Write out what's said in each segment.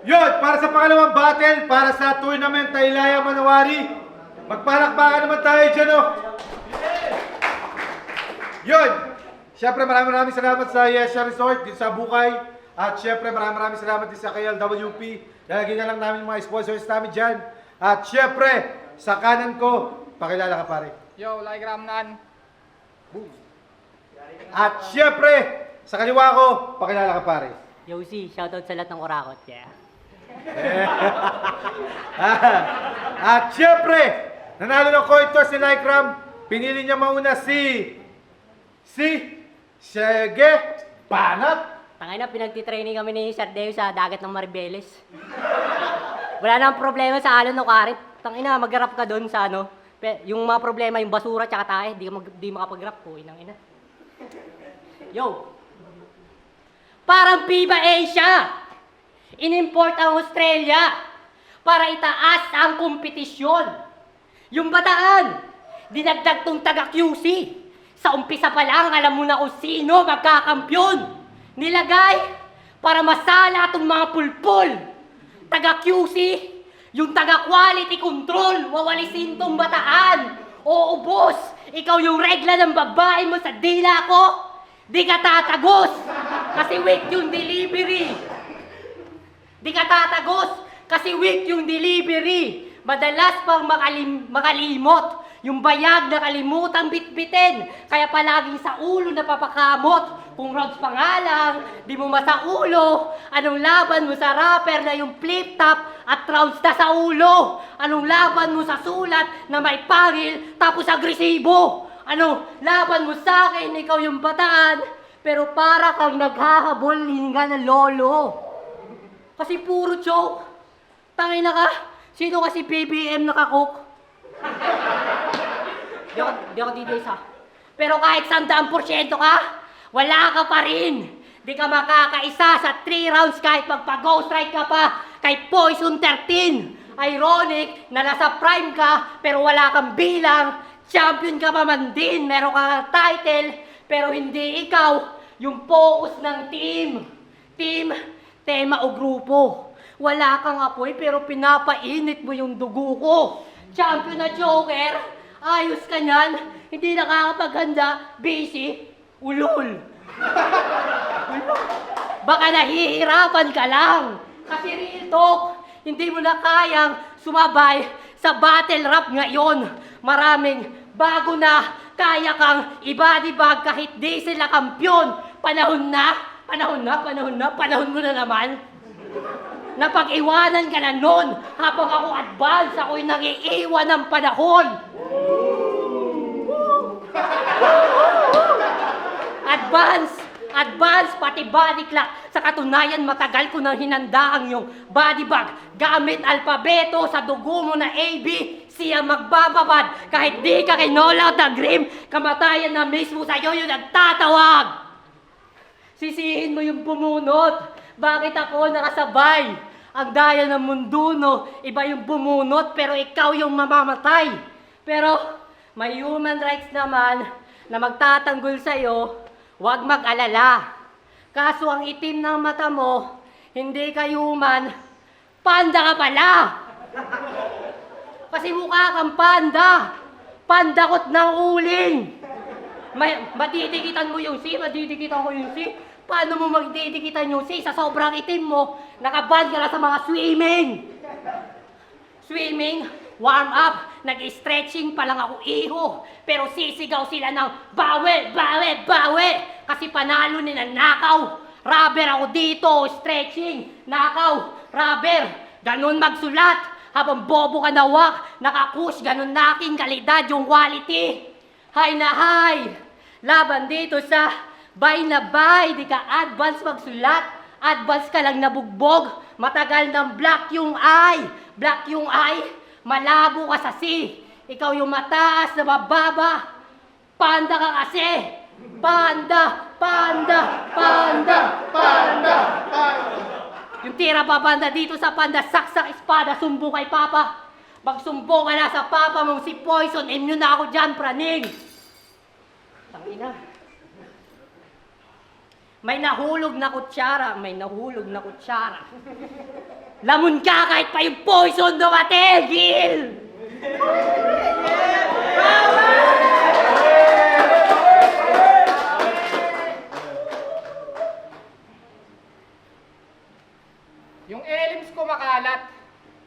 Yun, para sa pangalawang battle, para sa tournament na Ilaya Manawari. Magpalakpakan naman tayo dyan, oh. Yun. Siyempre, maraming salamat sa Yesha Resort, din sa Bukay. At siyempre, maraming salamat din sa KLWP. Lalagyan na lang namin mga sponsors namin dyan. At siyempre, sa kanan ko, pakilala ka pare. Yo, like Ramnan. At siyempre, sa kaliwa ko, pakilala ka pare. Yo, si, shoutout sa lahat ng orakot. Yeah. At siyempre, nanalo ng coin toss ni Lycram. Pinili niya mauna si Sege Banat. Tangay na, pinagtitraining kami ni Sir Deo sa dagat ng Maribeles. Wala nang problema sa alon ng karit. Tangay na, mag-rap ka doon sa ano. Yung mga problema, yung basura tsaka tae, di makapag-rap po. Inang ina. Yo! Parang Viva Asia! Inimport ang Australia para itaas ang kompetisyon. Yung Bataan, dinagdag tong taga-QC. Sa umpisa pa lang, alam mo na kung sino magkakampyon. Nilagay para masala tong mga pulpul. Taga-QC, yung taga-quality control, wawalisin tong Bataan. Oo, boss, ikaw yung regla ng babae mo sa dila ko. Di ka tatagos kasi weak yung delivery. Di ka tatagos kasi weak yung delivery. Madalas pang makalimot. Yung bayag na kalimutang bitbitin. Kaya palaging sa ulo napapakamot. Kung rounds pa nga lang, di mo masa ulo. Anong laban mo sa rapper na yung flip top at rounds na sa ulo? Anong laban mo sa sulat na may pangil tapos agresibo? Ano, laban mo sa akin, ikaw yung Bataan, pero para kang naghahabol hininga ng lolo. Kasi puro joke. Tangay na ka, sino kasi BBM nakakook? Di ako dito isa. Pero kahit 100% ka, wala ka pa rin. Di ka makakaisa sa 3 rounds kahit magpa-go strike ka pa kay Poison 13. Ironic na nasa prime ka, pero wala kang bilang. Champion ka pa man din, meron kang title, pero hindi ikaw yung focus ng team. Team, tema o grupo. Wala kang apoy pero pinapainit mo yung dugo ko. Champion na Joker, ayos ka niyan, hindi nakakapaghanda, busy, ulol. Ulol. Baka nahihirapan ka lang. Kasi real talk, hindi mo na kayang sumabay sa battle rap ngayon. Maraming bago na, kaya kang i-body bag kahit di sila kampyon. Panahon mo na naman. Napag-iwanan ka na nun. Habang ako advance, ako'y nag-iiwan ng panahon. Advance, pati body clock. Sa katunayan, matagal ko nang hinanda ang iyong body bag. Gamit alpabeto sa dugo mo na A, B, siya magbababad. Kahit di ka kinolaw na grim, kamatayan na mismo sa'yo yung nagtatawag. Sisihin mo yung bumunot. Bakit ako nakasabay? Ang daya ng mundo, no? Iba yung bumunot, pero ikaw yung mamamatay. Pero may human rights naman na magtatanggol sa'yo, huwag mag-alala. Kaso ang itim ng mata mo, hindi ka human, panda ka pala. Kasi mukha kang panda. Pandakot ng uling. Madidikitan mo yung C, madidikitan ko yung C. Paano mo magdidikitan yung C? Sa sobrang itim mo, nakaban ka na sa mga swimming. Swimming, warm up, nag-stretching pa lang ako iho. Pero sisigaw sila ng bawi, bawi, bawi. Kasi panalo nila nakaw. Rubber ako dito, stretching, nakaw, rubber. Ganun magsulat. Habang bobo ka nawak, nakakush, ganun na aking kalidad yung quality. Hay na hay, laban dito sa bay na bay, di ka advance magsulat. Advance ka lang nabugbog, matagal ng black yung eye. Black yung eye, malabo ka sa C. Ikaw yung mataas na mababa. Panda ka kasi. Panda, panda, panda, panda, panda. Yung tira pa banda dito sa panda, saksak espada, sumbo kay Papa. Magsumbo ka na sa Papa mong si Poison, immune na ako dyan, praning. Tangina. May nahulog na kutsara, may nahulog na kutsara. Lamon ka kahit pa yung poison dumatigil! Yung elims ko makalat,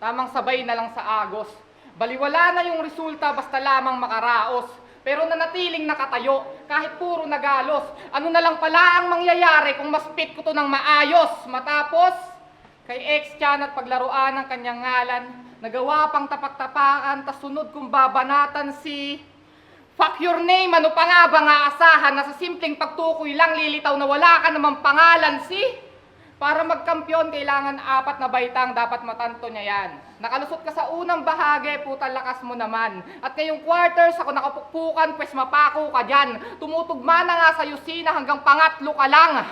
tamang sabay na lang sa agos. Baliwala na yung resulta basta lamang makaraos. Pero nanatiling nakatayo, kahit puro nagalos. Ano na lang pala ang mangyayari kung maspit ko to ng maayos? Matapos, kay ex-chan at paglaruan ng kanyang ngalan, nagawa pang tapak-tapakan, tas sunod kong babanatan si... Fuck your name, ano pa nga ba nga asahan na sa simpleng pagtukoy lang lilitaw na wala ka namang pangalan si... Para magkampiyon, kailangan 4 na baitang dapat matanto niya yan. Nakalusot ka sa unang bahagi, puta lakas mo naman. At ngayong quarters, ako nakapukpukan, pues mapako ka dyan. Tumutugma na nga sa Yusina hanggang pangatlo ka lang.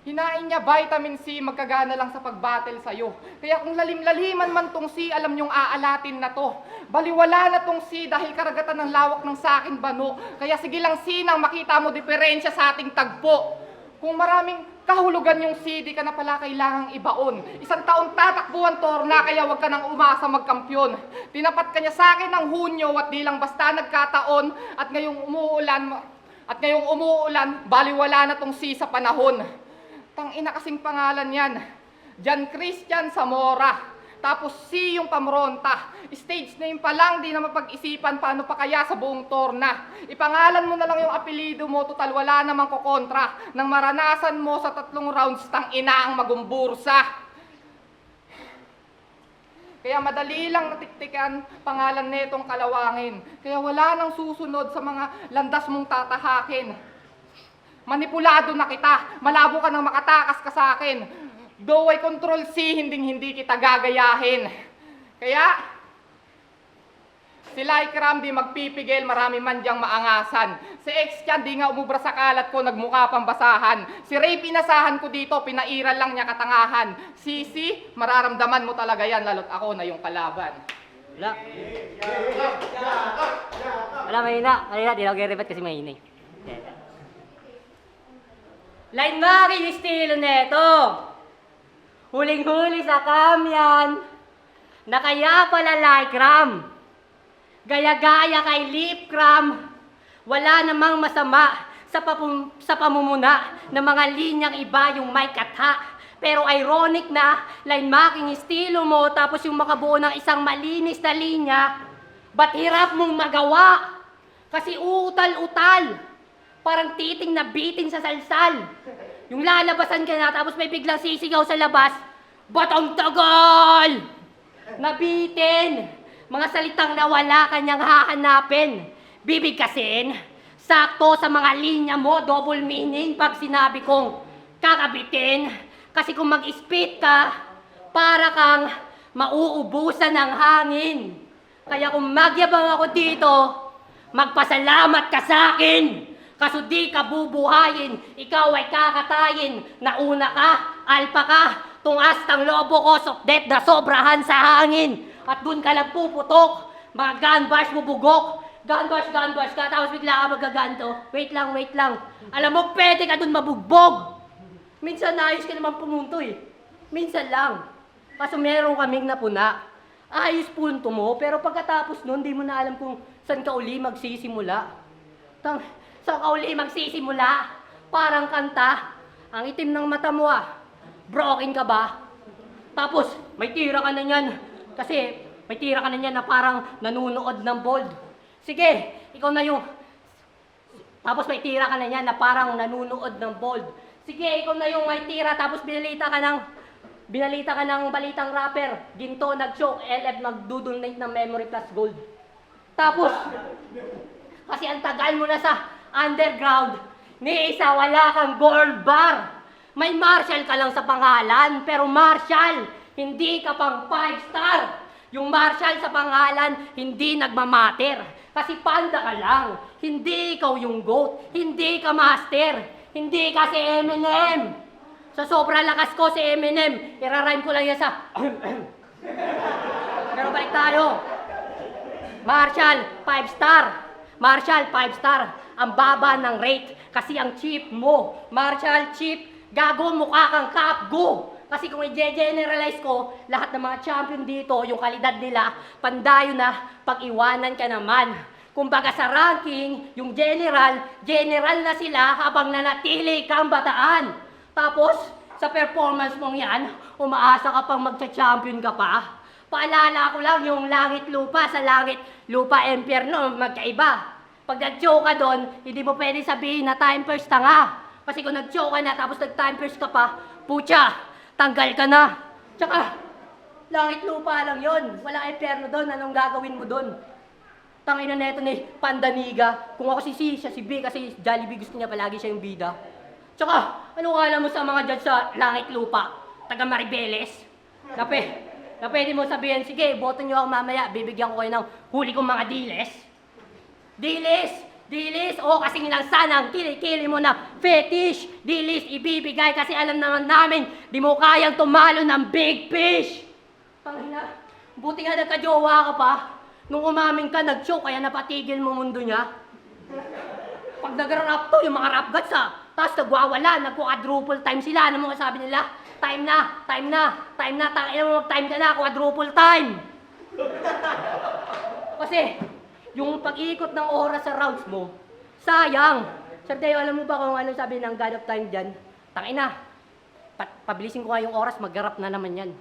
Hinain niya vitamin C, magkagana lang sa pag-battle sa'yo. Kaya kung lalim-laliman man tong C, alam niyong aalatin na to. Baliwala na tong C dahil karagatan ng lawak ng sakin bano. Kaya sige lang C nang makita mo diferensya sa ating tagpo. Kung maraming kahulugan yung CD ka na pala kailangang ibaon. 1 taon tatakbuhan torna kaya wag ka nang umasa magkampyon. Tinapat ka niya sa akin ng Hunyo at di lang basta nagkataon at ngayong umuulan, baliwala na tong C sa panahon. Tangina kasing pangalan yan. Jan Christian Zamora. Tapos C yung pamronta. Stage name pa lang, di na mapag-isipan paano pa kaya sa buong torna. Ipangalan mo na lang yung apelido mo, total wala namang kokontra. Nang maranasan mo sa 3 rounds, tangina ang magumbursa. Kaya madali lang natiktikan pangalan netong kalawangin. Kaya wala nang susunod sa mga landas mong tatahakin. Manipulado na kita, malabo ka nang makatakas ka sa akin. Though I control C, hindi kita gagayahin. Kaya, si Laikram di magpipigil, marami man diyang maangasan. Si ex-chan di nga umubra sa kalat ko, nagmukha pang basahan. Si Ray pinasahan ko dito, pinairal lang niya katangahan. Sisi, mararamdaman mo talaga yan, lalo't ako na yung kalaban. Wala. Wala, mahina. Mahina, di na mag-repeat kasi mahina eh. Line Maki, estilo neto. Huling-huli sa kamyan, na kaya pala Laikram. Gaya-gaya kay Lipkram, wala namang masama sa pamumuna ng mga linyang iba yung may katha. Pero ironic na, line marking estilo mo, tapos yung makabuo ng isang malinis na linya, ba't hirap mong magawa? Kasi utal-utal, parang titing na bitin sa salsal. Yung lalabasan ka na, tapos may biglang sisigaw sa labas, ba't ang tagal? Nabitin, mga salitang nawala kanyang hahanapin. Bibigkasin, sakto sa mga linya mo, double meaning pag sinabi kong kakabitin. Kasi kung mag-spit ka, para kang mauubusan ng hangin. Kaya kung magyabang ako dito, magpasalamat ka sa akin. Kaso di ka bubuhayin, ikaw ay kakatayin. Nauna ka, alpa ka, tungas ng lobo ko, sokdet na sobrahan sa hangin. At dun ka lang puputok, mga gunbash mo bugok. Gunbash ka, tapos bigla ka magaganto. Wait lang. Alam mo, pwede ka dun mabugbog. Minsan ayos ka naman pumunto eh. Minsan lang. Kaso meron kaming napuna. Ayos punto mo, pero pagkatapos nun, di mo na alam kung saan ka uli magsisimula. Saan ka uli magsisimula? Parang kanta. Ang itim ng mata mo ah. Broken ka ba? Tapos, may tira ka na niyan. Kasi, may tira ka na niyan na parang nanunood ng bold. Sige, ikaw na yung... Tapos may tira ka na niyan na parang nanunood ng bold. Sige, ikaw na yung may tira, tapos binalita ka ng balitang rapper. Ginto, nag-choke, LF, nagdudonate ng memory plus gold. Tapos, kasi ang tagal mo na sa underground, ni isa wala kang gold bar. May Marshall ka lang sa pangalan, pero Marshall, hindi ka pang 5-star. Yung Marshall sa pangalan, hindi nagmamatter. Kasi panda ka lang, hindi ikaw yung GOAT, hindi ka master. Hindi kasi Eminem. Sa sobrang lakas ko si Eminem, irarhyme ko lang yan sa Pero balik tayo. Marshall, 5-star. Marshall, 5 star. Ang baba ng rate. Kasi ang cheap mo. Marshall, cheap. Gago, mukha kang Capgo. Kasi kung i-generalize ko, lahat ng mga champion dito, yung kalidad nila, pandayo na, pag-iwanan ka naman. Kumbaga sa ranking, yung general na sila habang nanatili kang bataan. Tapos, sa performance mong yan, umaasa ka pang magcha-champion ka pa. Paalala ko lang yung langit lupa sa langit lupa impyerno, magkaiba. Pag nag-choke ka doon, hindi mo pwede sabihin na time first ka nga. Kasi kung nag-choke ka na tapos nag-time first ka pa, pucha, tanggal ka na. Tsaka, langit lupa lang yon. Wala impyerno doon, anong gagawin mo doon? Tangina neto ni Pandaniga. Kung ako si C, siya si B kasi Jollibee gusto niya palagi siya yung bida. Tsaka, ano kala mo sa mga dyan sa langit lupa? Taga Maribeles? Na pwede mo sabihin, sige, boto nyo ako mamaya, bibigyan ko kayo ng huli kong mga diles. Dilis! Oo, kasi lang sana ang kilikili mo na fetish. Dilis, ibibigay kasi alam naman namin, di mo kayang tumalo ng big fish. Pangina, buti nga nagka-jowa ka pa. Nung umamin ka, nag-choke, kaya napatigil mo mundo niya. Pag nag-rap to, yung mga rap gods tapos nagwawala, nagko-quadruple time sila. Ano mo sabi nila? Time na, tangina mo mag-time ka na, quadruple time. Kasi, yung pag-ikot ng oras sa rounds mo, sayang. Sir Deo, alam mo ba kung ano sabi ng God of Time dyan? Tangina, pabilisin ko nga yung oras, mag-rap na naman yan.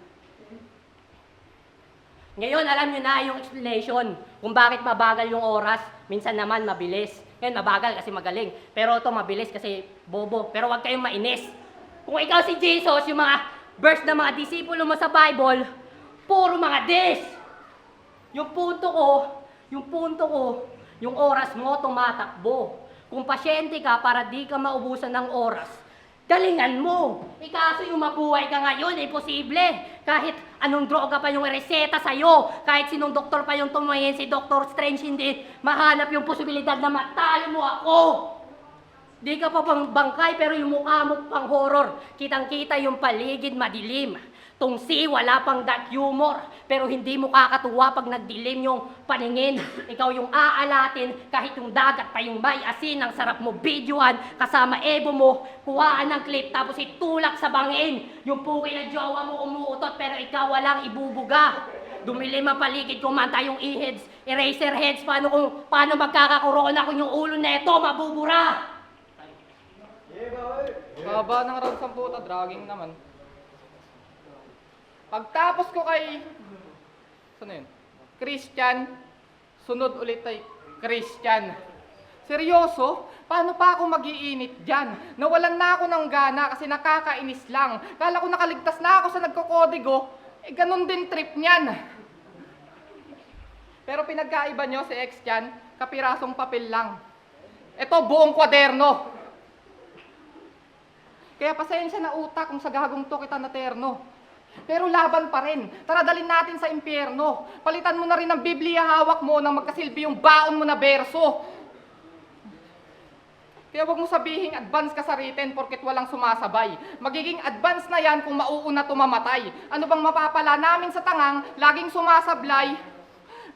Ngayon, alam nyo na yung explanation kung bakit mabagal yung oras, minsan naman mabilis. Ngayon, mabagal kasi magaling. Pero ito mabilis kasi bobo. Pero huwag kayong mainis. Kung ikaw si Jesus, yung mga verse ng mga disipulo mo sa Bible, puro mga this. Yung punto ko, yung oras mo tumatakbo. Kung pasyente ka para di ka maubusan ng oras, galingan mo. Ikaso yung mabuhay ka ngayon, imposible. Kahit anong droga pa yung reseta sa'yo, kahit sinong doktor pa yung tumingin, si Dr. Strange, hindi mahanap yung posibilidad na matalo mo ako. Di ka pa pang bangkay pero yung mukha mo pang horror. Kitang-kita yung paligid madilim. Tungsi, wala pang dark humor. Pero hindi mo kakatuwa pag nagdilim yung paningin. Ikaw yung aalatin kahit yung dagat pa yung may asin. Ang sarap mo videoan kasama ebo mo. Kuhaan ng clip tapos itulak sa bangin. Yung puki na jowa mo umuutot pero ikaw walang ibubuga. Dumilim ang paligid, kumanta yung e-heads, eraser heads. Paano magkakakorona kung yung ulo neto mabubura? Haba ng round 10, dragging naman. Pagtapos ko kay Christian, sunod ulit ay Christian. Seryoso? Paano pa ako mag-iinit dyan? Nawalan na ako ng gana kasi nakakainis lang. Kala ko nakaligtas na ako sa nagkokodigo, ganun din trip niyan. Pero pinagkaiba nyo si X-Chan, kapirasong papel lang. Ito, buong kwaderno. Kaya pasensya na utak kung sa gagong to kita na terno. Pero laban pa rin. Tara dalhin natin sa impyerno. Palitan mo na rin ang Biblia hawak mo nang magkasilbi yung baon mo na berso. Kaya wag mo sabihing advance ka sa written porket walang sumasabay. Magiging advance na yan kung mauuna tumamatay. Ano bang mapapala namin sa tangang, laging sumasablay?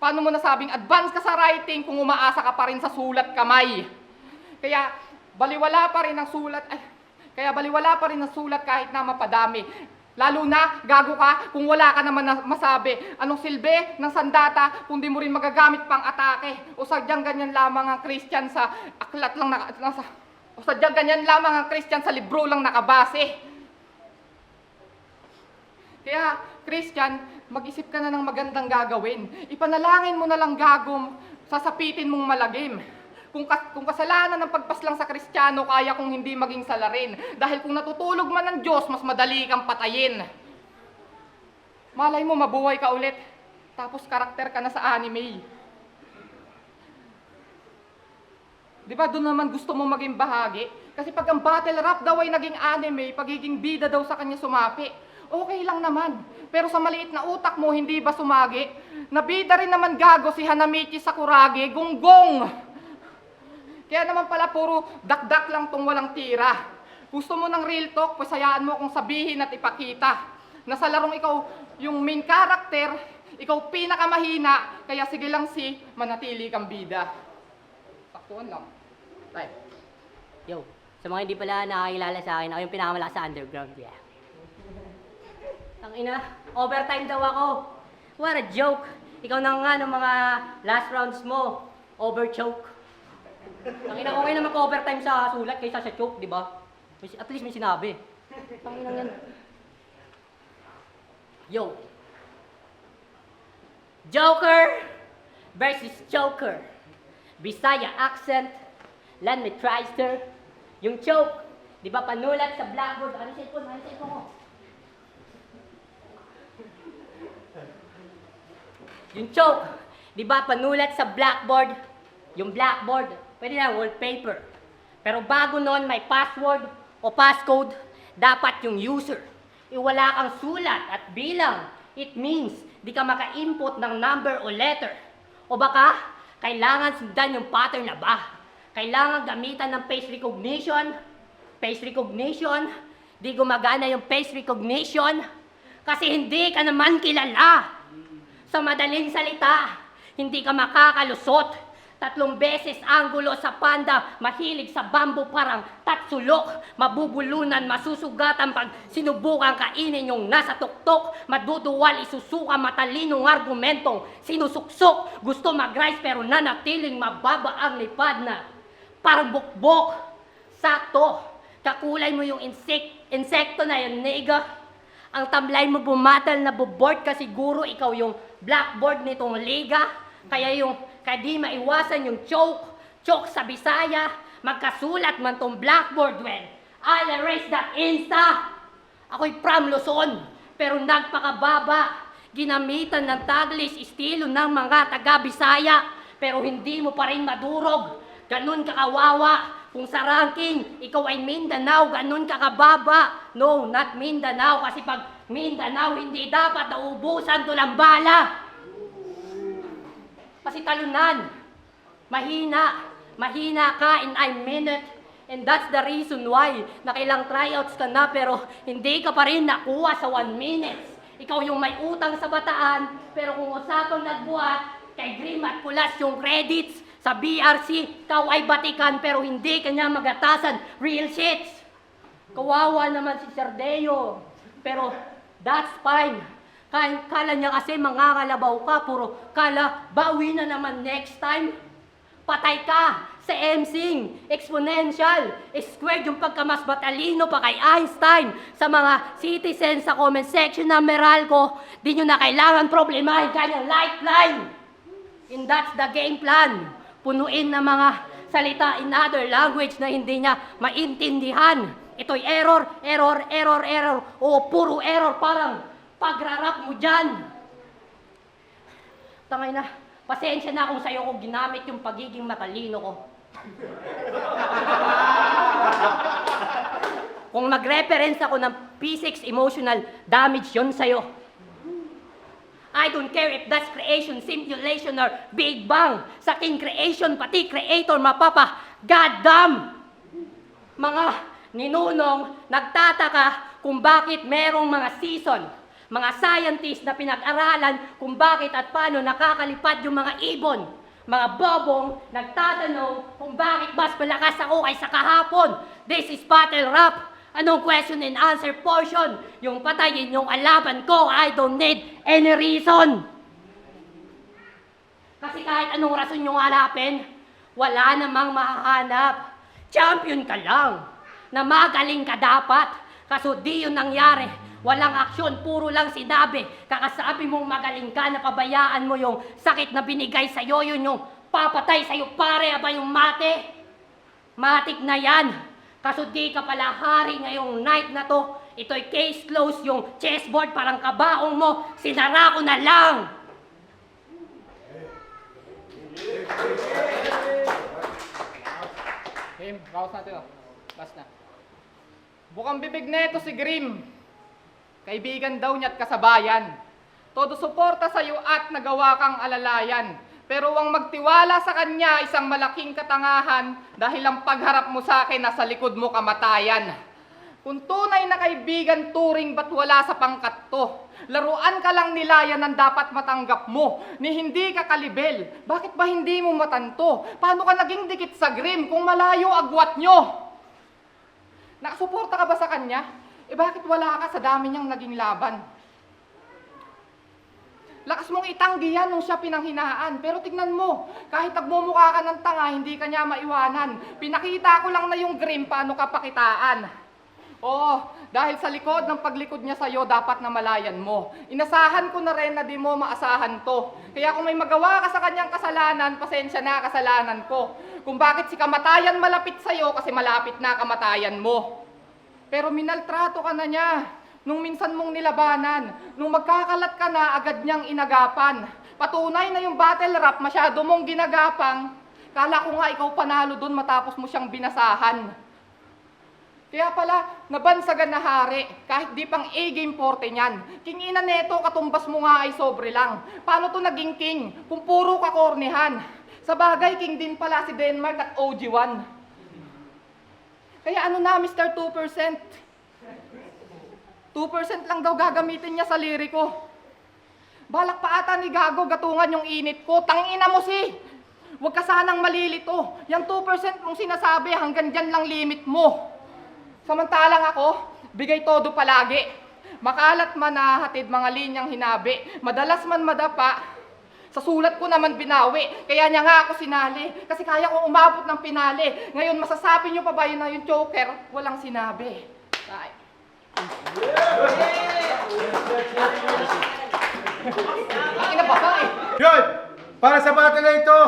Paano mo nasabing advance ka sa writing kung umaasa ka pa rin sa sulat kamay? Kaya baliwala pa rin ang sulat. Kaya baliwala pa rin ang sulat kahit na mapadami. Lalo na, gago ka kung wala ka naman na masabi. Anong silbi ng sandata kung di mo rin magagamit pang atake? O sadyang ganyan lamang ang Christian sa aklat lang o sadyang ganyan lamang ang Christian sa libro lang nakabase. Kaya, Christian, mag-isip ka na ng magandang gagawin. Ipanalangin mo na lang gagom, sasapitin mong malagim. Kung kasalanan ng pagpaslang sa Kristiyano, kaya kung hindi maging salarin. Dahil kung natutulog man ng Diyos, mas madali kang patayin. Malay mo, mabuhay ka ulit. Tapos karakter ka na sa anime. Di ba doon naman gusto mo maging bahagi? Kasi pag ang battle rap daw ay naging anime, pagiging bida daw sa kanya sumapi. Okay lang naman. Pero sa maliit na utak mo, hindi ba sumagi? Nabida rin naman gago si Hanamichi Sakuragi, gonggong. Kaya naman pala puro dakdak lang tong walang tira. Gusto mo ng real talk, pasayaan mo akong sabihin at ipakita. Na sa larong ikaw yung main character, ikaw pinakamahina, kaya sige lang si manatili kang bida. Saktuhan lang. Tay. Yo, sa mga hindi pala nakakilala sa akin, ako yung pinakamalakas sa underground. Yeah. Tangina, overtime daw ako. What a joke. Ikaw na nga ng mga last rounds mo, overchoke. Tangina, okay naman ko overtime sa sulat kaysa sa choke, di ba? At least may sinabi. Tangina yan. Yo. Joker versus Joker. Bisaya accent, land me tryster. Yung choke, di ba panulat sa blackboard? Ano cellphone ko? Yung choke, di ba panulat sa blackboard? Yung blackboard, pwede na wallpaper. Pero bago noon may password o passcode, dapat yung user. Iwala kang sulat at bilang. It means di ka maka-input ng number o letter. O baka, kailangan sundan yung pattern na ba? Kailangan gamitan ng face recognition. Face recognition, di gumagana yung face recognition. Kasi hindi ka naman kilala. Sa madaling salita, hindi ka makakalusot. 3 beses anggulo sa panda, mahilig sa bamboo parang tatsulok. Mabubulunan, masusugatan pag sinubukan kainin yung nasa tuktok. Maduduwal, isusuka, matalinong argumentong sinusuksok. Gusto mag-rise pero nanatiling mababa ang lipad na parang bukbok. Sakto, kakulay mo yung insekto na yun, nigga. Ang tamlay mo bumatal na boboard ka siguro ikaw yung blackboard nitong liga. Kaya di maiwasan yung choke sa Bisaya. Magkasulat man tong blackboard, well, I'll erase that insta. Ako'y from Luzon, pero nagpakababa. Ginamitan ng Taglish estilo ng mga taga-Bisaya, pero hindi mo pa rin madurog. Ganun ka kawawa. Kung sa ranking, ikaw ay Mindanao, ganun ka kababa. No, not Mindanao, kasi pag Mindanao, hindi dapat naubusan tulang bala. Kasi talunan, mahina ka and I mean it. And that's the reason why nakailang tryouts ka na pero hindi ka pa rin nakuha sa 1 minute. Ikaw yung may utang sa Bataan, pero kung usapang nagbuhat, kay Grim at Kulas yung credits. Sa BRC, ikaw ay batikan pero hindi kanya magatasan real shits. Kawawa naman si Sardeo. Pero that's fine. Kala niya kasi mangangalabaw ka, puro kala bawi na naman next time. Patay ka sa emsing, exponential, squared yung pagkamas batalino pa kay Einstein. Sa mga citizens sa comment section na Meralco, di nyo na kailangan problemahin kanyang lifeline. And that's the game plan. Punuin na mga salita in other language na hindi niya maintindihan. Ito'y error. O puro error, parang pagrarap mo dyan. Tangay na, pasensya na kung sa'yo ko ginamit yung pagiging matalino ko. Kung mag-reference ako ng P6 emotional damage yun sa'yo. I don't care if that's creation, simulation, or Big Bang. Sa king creation, pati creator, mapapa, goddamn! Mga ninunong, nagtataka kung bakit merong mga season. Mga scientists na pinag-aralan kung bakit at paano nakakalipad yung mga ibon. Mga bobong, nagtatanong kung bakit mas malakas ako kaysa kahapon. This is battle rap. Anong question and answer portion? Yung patayin yung alaban ko, I don't need any reason. Kasi kahit anong rason yung hanapin, wala namang mahahanap. Champion ka lang. Na magaling ka dapat. Kaso di yun nangyari. Walang aksyon, puro lang sinabi. Kakasabi mong magaling ka, napabayaan mo yung sakit na binigay sa'yo, yun yung papatay sa'yo, pare, aba yung mate. Matik na yan. Kaso di ka pala hari ngayong night na to. Ito'y case closed, yung chessboard parang kabaong mo. Sinara ko na lang. Game, raos natin oh. Last na. Bukang bibig neto si Grim. Kaibigan daw niya't kasabayan. Todo suporta sa'yo at nagawa kang alalayan. Pero ang magtiwala sa kanya isang malaking katangahan dahil ang pagharap mo sa akin nasa likod mo kamatayan. Kung tunay na kaibigan turing ba't wala sa pangkat to? Laruan ka lang nila, yan ang dapat matanggap mo. Ni hindi ka kalibel, bakit ba hindi mo matanto? Paano ka naging dikit sa grim kung malayo agwat nyo? Nakasuporta ka ba sa kanya? Bakit wala ka sa dami niyang naging laban? Lakas mong itanggi yan nung siya pinanghinaan. Pero tignan mo, kahit nagmumukha ka ng tanga, hindi ka niya maiwanan. Pinakita ko lang na yung grim, paano ka pakitaan. Oo, dahil sa likod ng paglikod niya sa'yo, dapat na malayan mo. Inasahan ko na rin na di mo maasahan to. Kaya kung may magawa ka sa kanyang kasalanan, pasensya na, kasalanan ko. Kung bakit si kamatayan malapit sa'yo, kasi malapit na kamatayan mo. Pero minaltrato ka na niya. Nung minsan mong nilabanan, nung magkakalat ka na, agad niyang inagapan. Patunay na yung battle rap, masyado mong ginagapang. Kala ko nga ikaw panalo dun matapos mo siyang binasahan. Kaya pala, nabansagan na hari, kahit di pang A-game 40 niyan. King ina neto, katumbas mo nga ay sobre lang. Paano to naging king, kung puro kakornihan? Sa bagay, king din pala si Denmark at OG1. Kaya ano na, Mr. 2%? 2% lang daw gagamitin niya sa liriko. Balak pa ata ni Gago gatungan yung init ko. Tangina mo si! Huwag ka sanang malilito. Yung 2% mong sinasabi, hanggang dyan lang limit mo. Samantalang ako, bigay todo palagi. Makalat man nahatid mga linyang hinabi. Madalas man madapa, sa sulat ko naman binawi. Kaya niya nga ako sinali. Kasi kaya kong umabot ng pinali. Ngayon masasabi niyo pa ba yun na yung choker? Walang sinabi. Ay. Kinababa eh. Yun! Para sa battle na ito,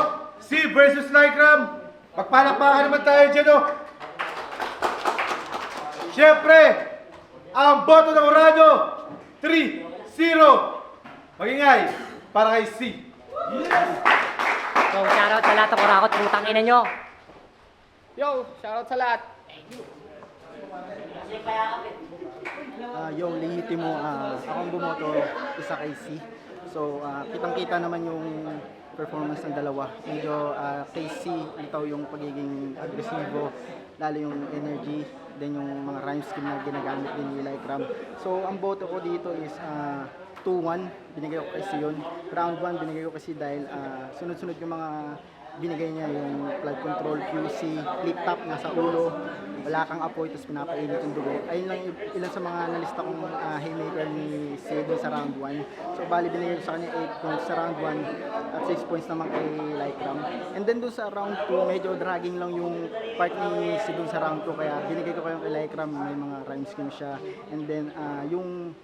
C versus Lycram. Magpalakpakan naman tayo dyan, oh. Siyempre, ang boto ng Orado, 3-0. Magingay, para kay C. So, shoutout sa lahat ng kurakot, putang ina nyo. Yo, shoutout sa lahat. Yo, lihiti mo, akong bumoto isa kay C. So, kitang-kita naman yung performance ng dalawa. Medyo kay C, ito yung pagiging agresibo, lalo yung energy, then yung mga rhyme scheme na ginagamit din ni Lycram. So, ang boto ko dito is 2-1, binigay ko kay C yun. Round 1, binigay ko kasi dahil sunod-sunod yung mga binigay niya, yung flood control, QC, flip top, nasa ulo, wala kang apoy, tapos pinapainit yung dugo. Ayun lang ilan sa mga nalista kong haymaker ni C dun sa round 1. So bali binigay ko sa kanya 8 points sa round 1 at 6 points naman kay Lycram. And then dun sa round 2, medyo dragging lang yung part ni C dun sa round 2, kaya binigay ko kay Lycram, may mga rhyme scheme siya. And then yung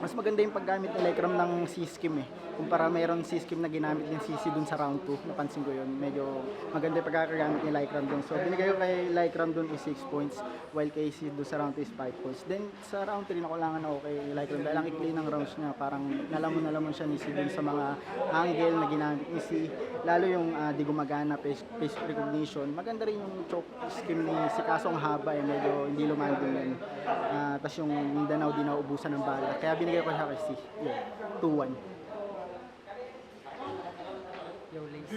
mas maganda yung paggamit ni Lycram ng C-scheme eh. Kumpara mayroon C-scheme na ginamit din CC dun sa round 2, napansin ko yun. Medyo maganda yung pagkakagamit ni Lycram dun. So binigay ko kay Lycram dun is 6 points, while kay C dun sa round 2 is 5 points. Then sa round 3 nakulangan ako kay Lycram dahil ang ikli ng rounds niya, parang nalamon siya ni C dun sa mga angle na ginamit ni C. Lalo yung di gumagana, face recognition. Maganda rin yung choke scheme ni C, kaso ang haba eh, medyo hindi lumandin yun. Tapos yung Mindanao di naubusan ng bala. Kaya binigay ko siya kay C. Yeah, 2-1. Yo, Lace.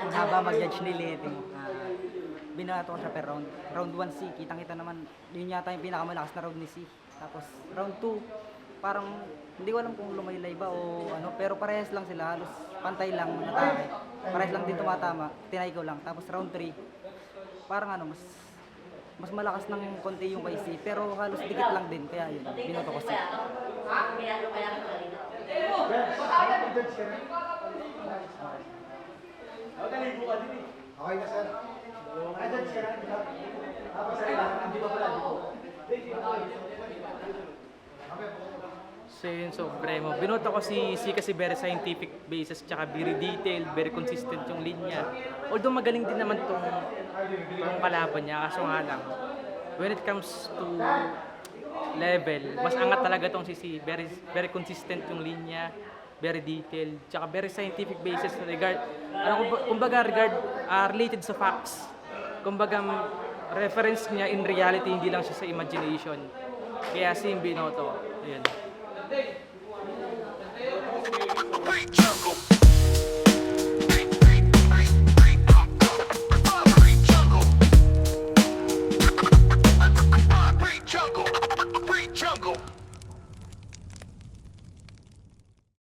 Ang haba mag-judge ni Leti mo. Binato ko siya per round. Round 1 C, kitang-kita naman, yun yata yung pinakamalakas na round ni C. Tapos round 2, parang hindi ko alam kung lumaylay ba o ano, pero parehas lang sila, halos pantay lang natake. Parehas lang din tumatama, tinay ko lang. Tapos round 3, parang ano, mas malakas ng konti yung kay C, pero halos dikit lang din, kaya yun, binoto ko C. Okay na, sir. So yun, Supremo. Binoto ko si C kasi very scientific basis, tsaka very detailed, very consistent yung linya. Although magaling din naman tong kalaban niya, kaso nga lang, when it comes to level, mas angat talaga tong si C. Very consistent yung linya, very detailed, tsaka very scientific basis regard, kumbaga related sa facts. Kumbaga reference niya in reality, hindi lang siya sa imagination. Kaya si binoto. Yun. Jungle